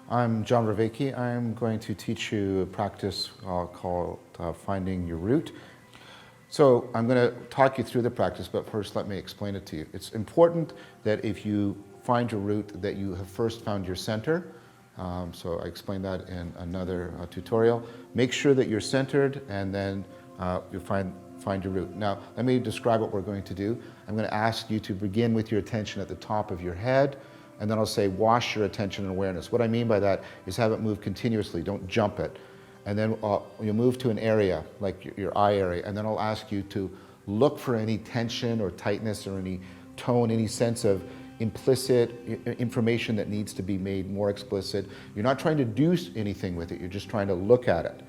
I'm John Vervaeke. I'm going to teach you a practice called Finding Your Root. So I'm going to talk you through the practice, but first let me explain it to you. It's important that if you find your root, that you have first found your center. So I explained that in another tutorial. Make sure that you're centered, and then you find your root. Now, let me describe what we're going to do. I'm going to ask you to begin with your attention at the top of your head, and then I'll say, wash your attention and awareness. What I mean by that is have it move continuously, don't jump it. And then you'll move to an area, like your eye area, and then I'll ask you to look for any tension or tightness or any tone, any sense of implicit information that needs to be made more explicit. You're not trying to do anything with it, you're just trying to look at it,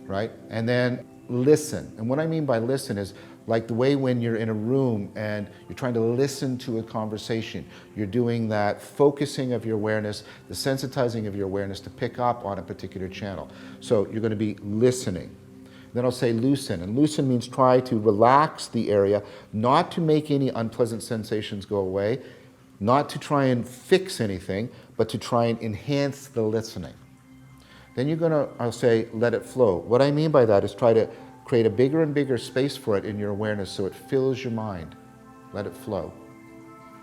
right? And then listen. And what I mean by listen is like the way when you're in a room and you're trying to listen to a conversation, you're doing that focusing of your awareness, the sensitizing of your awareness to pick up on a particular channel. So you're going to be listening. Then I'll say loosen, and loosen means try to relax the area, not to make any unpleasant sensations go away, not to try and fix anything, but to try and enhance the listening. Then I'll say let it flow. What I mean by that is try to create a bigger and bigger space for it in your awareness so it fills your mind. Let it flow.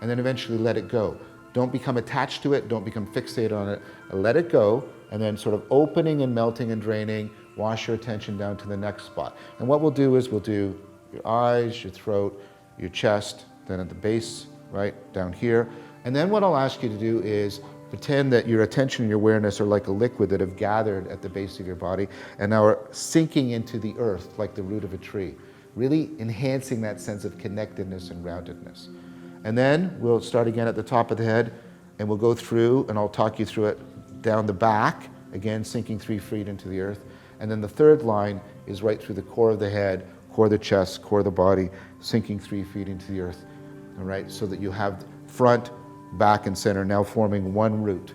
And then eventually let it go. Don't become attached to it, don't become fixated on it. Let it go, and then sort of opening and melting and draining, wash your attention down to the next spot. And what we'll do is we'll do your eyes, your throat, your chest, then at the base, right down here. And then what I'll ask you to do is pretend that your attention and your awareness are like a liquid that have gathered at the base of your body and now are sinking into the earth like the root of a tree, really enhancing that sense of connectedness and groundedness. And then we'll start again at the top of the head, and we'll go through, and I'll talk you through it down the back, again sinking 3 feet into the earth. And then the third line is right through the core of the head, core of the chest, core of the body, sinking 3 feet into the earth, all right, so that you have front, back, and center now forming one root.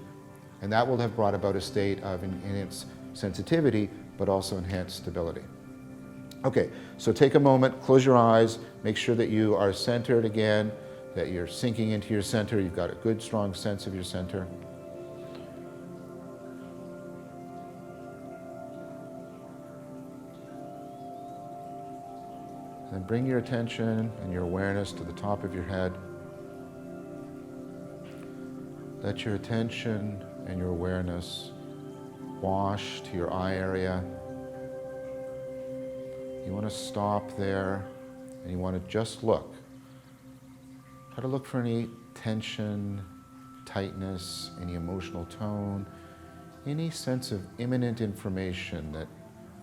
And that will have brought about a state of enhanced sensitivity, but also enhanced stability. Okay, so take a moment, close your eyes, make sure that you are centered again, that you're sinking into your center, you've got a good, strong sense of your center. Then bring your attention and your awareness to the top of your head. Let your attention and your awareness wash to your eye area. You want to stop there, and you want to just look. Try to look for any tension, tightness, any emotional tone, any sense of imminent information that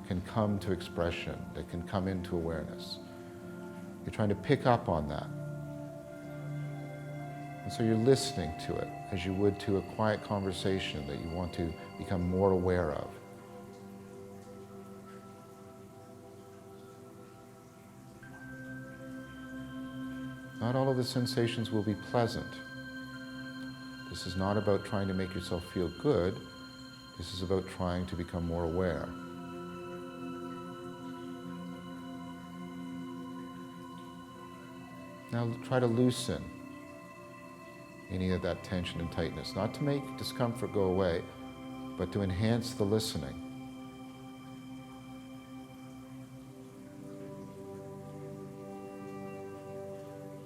can come to expression, that can come into awareness. You're trying to pick up on that. And so you're listening to it as you would to a quiet conversation that you want to become more aware of. Not all of the sensations will be pleasant. This is not about trying to make yourself feel good. This is about trying to become more aware. Now try to loosen any of that tension and tightness, not to make discomfort go away, but to enhance the listening.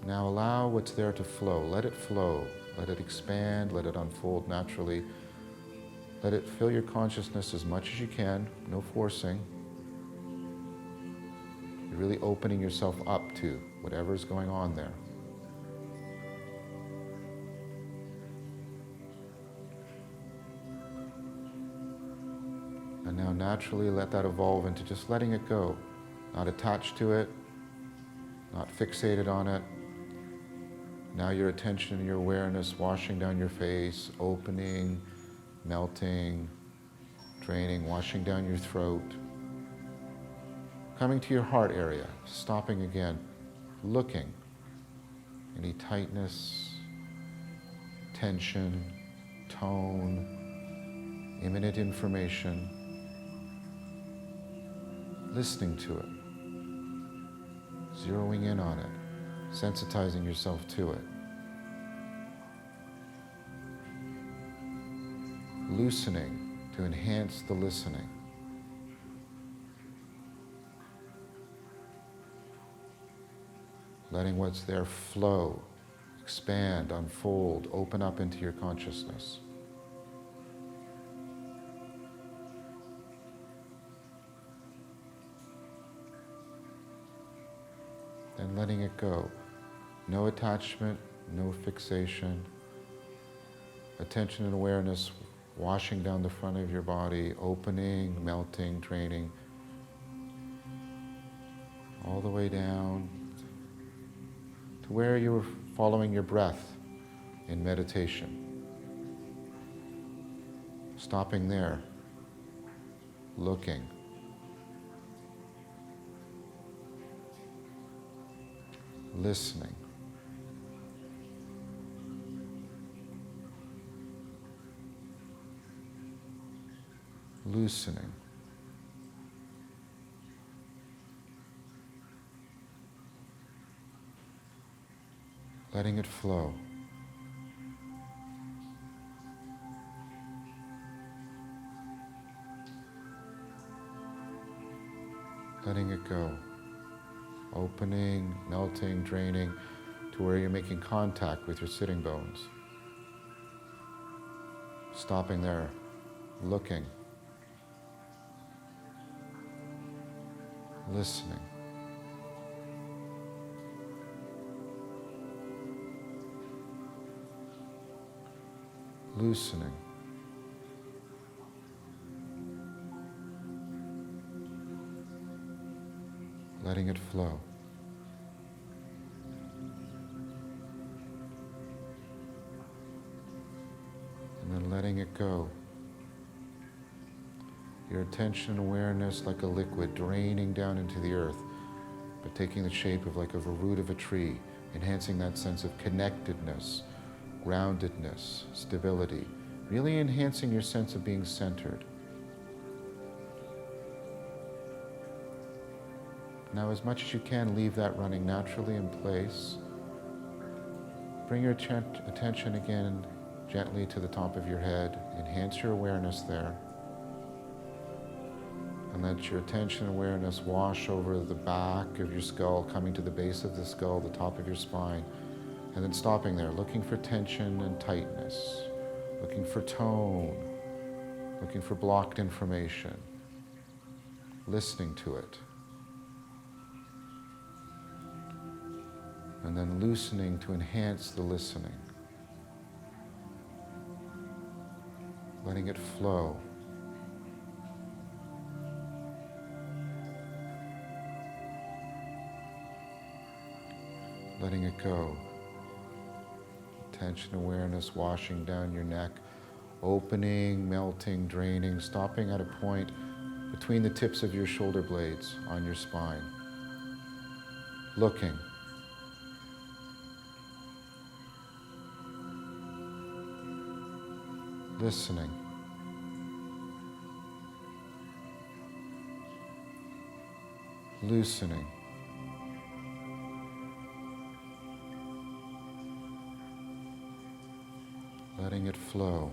Now allow what's there to flow. Let it flow. Let it expand. Let it unfold naturally. Let it fill your consciousness as much as you can. No forcing. You're really opening yourself up to whatever's going on there. And now naturally let that evolve into just letting it go. Not attached to it, not fixated on it. Now your attention and your awareness washing down your face, opening, melting, draining, washing down your throat. Coming to your heart area, stopping again, looking. Any tightness, tension, tone, imminent information. Listening to it, zeroing in on it, sensitizing yourself to it. loosening to enhance the listening. Letting what's there flow, expand, unfold, open up into your consciousness. Then letting it go. No attachment, no fixation. Attention and awareness washing down the front of your body, opening, melting, draining, all the way down to where you were following your breath in meditation. Stopping there, looking. Listening. Loosening. Letting it flow. Letting it go. Opening, melting, draining to where you're making contact with your sitting bones. Stopping there, looking, listening. Loosening. Letting it flow. And then letting it go. Your attention and awareness like a liquid draining down into the earth, but taking the shape of like a root of a tree, enhancing that sense of connectedness, groundedness, stability, really enhancing your sense of being centered. Now, as much as you can, leave that running naturally in place. Bring your attention again gently to the top of your head. Enhance your awareness there. And let your attention and awareness wash over the back of your skull, coming to the base of the skull, the top of your spine, and then stopping there, looking for tension and tightness, looking for tone, looking for blocked information, listening to it. And then loosening to enhance the listening. Letting it flow. Letting it go. Attention, awareness washing down your neck, opening, melting, draining, stopping at a point between the tips of your shoulder blades on your spine. Looking. Listening. Loosening. Letting it flow.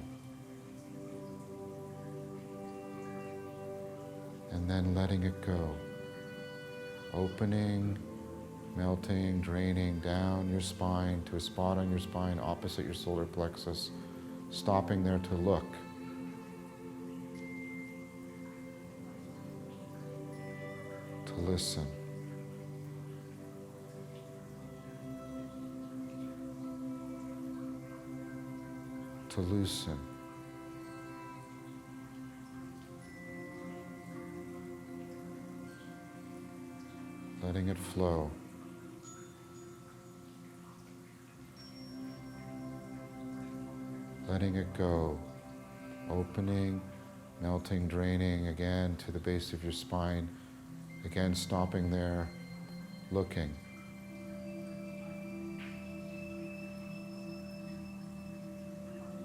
And then letting it go. Opening, melting, draining down your spine to a spot on your spine opposite your solar plexus. Stopping there to look. To listen. To loosen. Letting it flow. Letting it go. Opening, melting, draining again to the base of your spine. Again, stopping there, looking.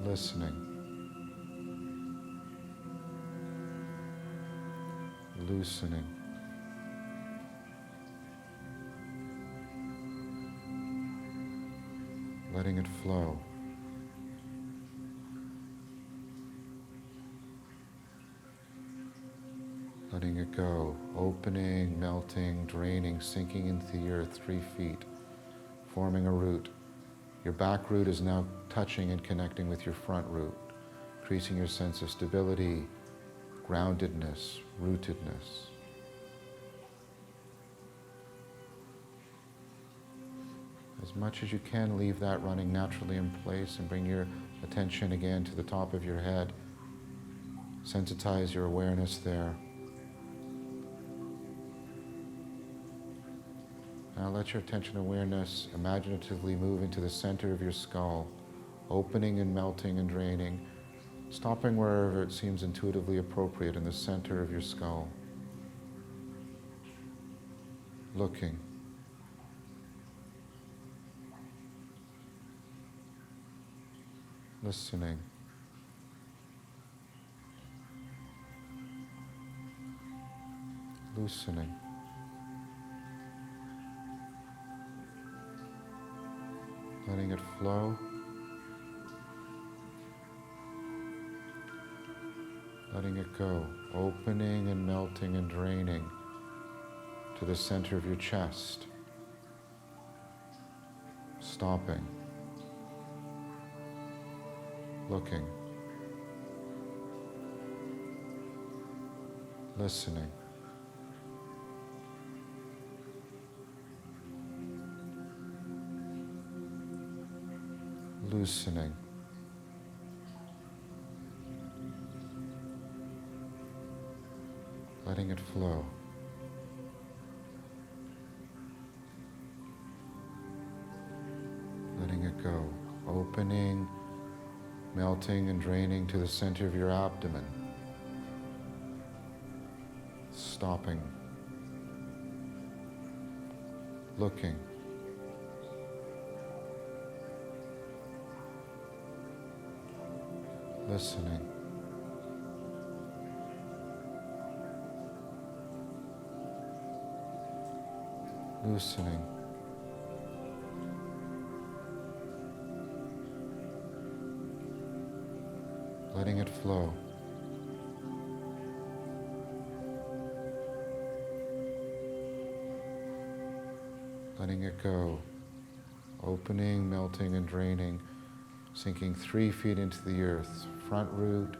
Listening. Loosening. Letting it flow. letting it go, opening, melting, draining, sinking into the earth 3 feet, forming a root. Your back root is now touching and connecting with your front root, increasing your sense of stability, groundedness, rootedness. As much as you can, leave that running naturally in place and bring your attention again to the top of your head. Sensitize your awareness there. Now let your attention awareness imaginatively move into the center of your skull, opening and melting and draining, stopping wherever it seems intuitively appropriate in the center of your skull. Looking. Listening. Loosening. Letting it flow. Letting it go. Opening and melting and draining to the center of your chest. Stopping. Looking. Listening. Loosening. Letting it flow. Letting it go. Opening, melting and draining to the center of your abdomen. Stopping. Looking. Listening. Loosening. Letting it flow. Letting it go. Opening, melting and draining, sinking 3 feet into the earth. Front root,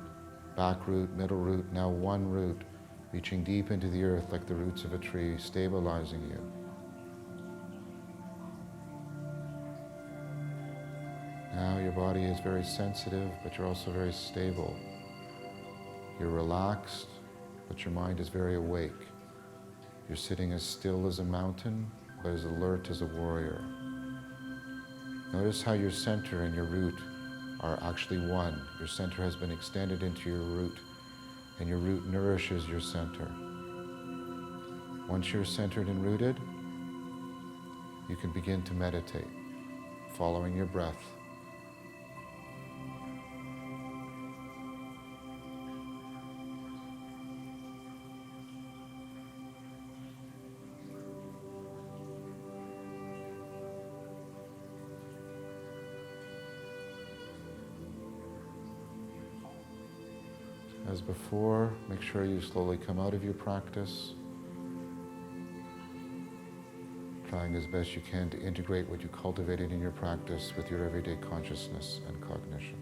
back root, middle root, now one root, reaching deep into the earth like the roots of a tree, stabilizing you. Now your body is very sensitive, but you're also very stable. You're relaxed, but your mind is very awake. You're sitting as still as a mountain, but as alert as a warrior. Notice how your center and your root are actually one. Your center has been extended into your root, and your root nourishes your center. Once you're centered and rooted, you can begin to meditate, following your breath. As before, make sure you slowly come out of your practice, trying as best you can to integrate what you cultivated in your practice with your everyday consciousness and cognition.